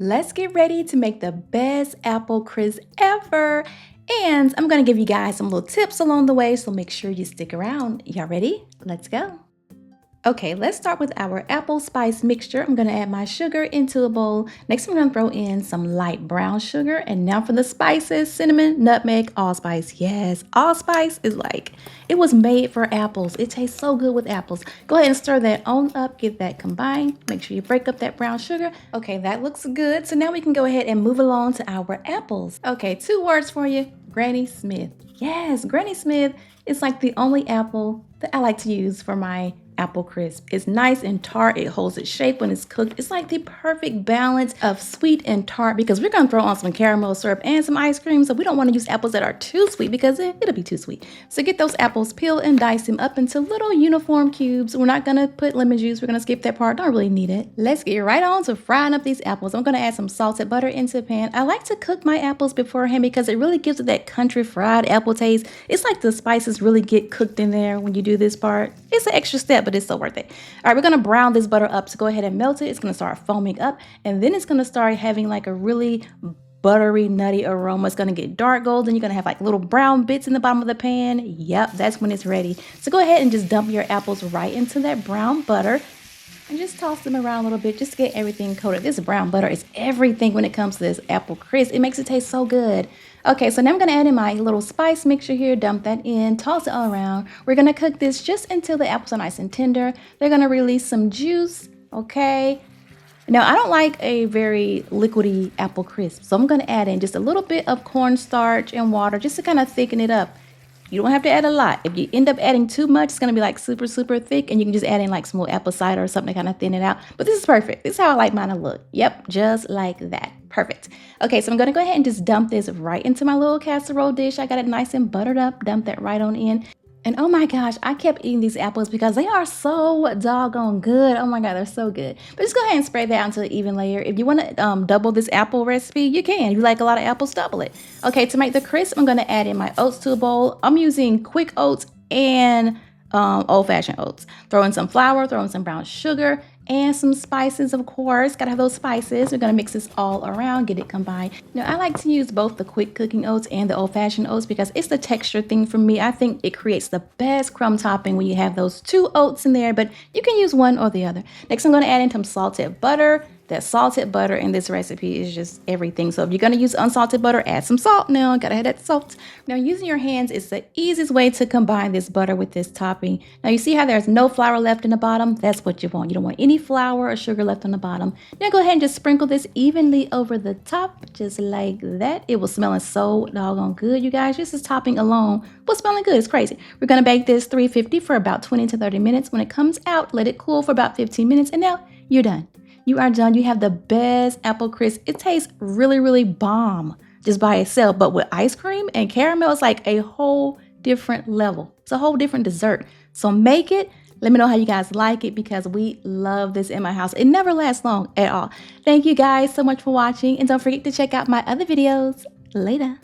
Let's get ready to make the best apple crisp ever. And I'm gonna give you guys some little tips along the way, so make sure you stick around. Y'all ready? Let's go. Okay, let's start with our apple spice mixture. I'm gonna add my sugar into a bowl. Next, I'm gonna throw in some light brown sugar. And now for the spices: cinnamon, nutmeg, allspice. Yes, allspice is like, it was made for apples. It tastes so good with apples. Go ahead and stir that on up, get that combined. Make sure you break up that brown sugar. Okay, that looks good. So now we can go ahead and move along to our apples. Okay, 2 words for you: Granny Smith. Yes, Granny Smith is like the only apple that I like to use for my apple crisp. It's nice and tart. It holds its shape when it's cooked. It's like the perfect balance of sweet and tart, because we're gonna throw on some caramel syrup and some ice cream, so we don't want to use apples that are too sweet because it'll be too sweet. So get those apples, peel and dice them up into little uniform cubes. We're not gonna put lemon juice. We're gonna skip that part. Don't really need it. Let's get right on to frying up these apples. I'm gonna add some salted butter into the pan. I like to cook my apples beforehand because it really gives it that country fried apple taste. It's like the spices really get cooked in there when you do this part. It's an extra step, but it's so worth it. All right, we're gonna brown this butter up. So go ahead and melt it. It's gonna start foaming up, and then it's gonna start having like a really buttery, nutty aroma. It's gonna get dark golden. You're gonna have like little brown bits in the bottom of the pan. Yep, that's when it's ready. So go ahead and just dump your apples right into that brown butter and just toss them around a little bit just to get everything coated. This brown butter is everything when it comes to this apple crisp. It makes it taste so good. Okay, so now I'm gonna add in my little spice mixture here, dump that in, toss it all around. We're gonna cook this just until the apples are nice and tender. They're gonna release some juice, okay? Now, I don't like a very liquidy apple crisp, so I'm gonna add in just a little bit of cornstarch and water just to kind of thicken it up. You don't have to add a lot. If you end up adding too much, it's gonna be like super, super thick, and you can just add in like some little apple cider or something to kind of thin it out. But this is perfect. This is how I like mine to look. Yep, just like that. Perfect. Okay, so I'm gonna go ahead and just dump this right into my little casserole dish. I got it nice and buttered up. Dump that right on in. And oh my gosh, I kept eating these apples because they are so doggone good. Oh my God, they're so good. But just go ahead and spread that out into an even layer. If you want to double this apple recipe, you can. If you like a lot of apples, double it. Okay, to make the crisp, I'm going to add in my oats to a bowl. I'm using quick oats and old-fashioned oats. Throw in some flour, throw in some brown sugar, and some spices, of course. Gotta have those spices. We're gonna mix this all around, get it combined. Now, I like to use both the quick cooking oats and the old-fashioned oats because it's the texture thing for me. I think it creates the best crumb topping when you have those 2 oats in there, but you can use one or the other. Next, I'm gonna add in some salted butter. That salted butter in this recipe is just everything. So if you're gonna use unsalted butter, add some salt now. Gotta have that salt. Now, using your hands is the easiest way to combine this butter with this topping. Now, you see how there's no flour left in the bottom? That's what you want. You don't want any flour or sugar left on the bottom. Now, go ahead and just sprinkle this evenly over the top, just like that. It was smelling so doggone good, you guys. Just this topping alone was smelling good. It's crazy. We're gonna bake this 350 for about 20 to 30 minutes. When it comes out, let it cool for about 15 minutes, and now you're done. You are done. You have the best apple crisp. It tastes really, really bomb just by itself. But with ice cream and caramel, it's like a whole different level. It's a whole different dessert. So make it. Let me know how you guys like it because we love this in my house. It never lasts long at all. Thank you guys so much for watching. And don't forget to check out my other videos. Later.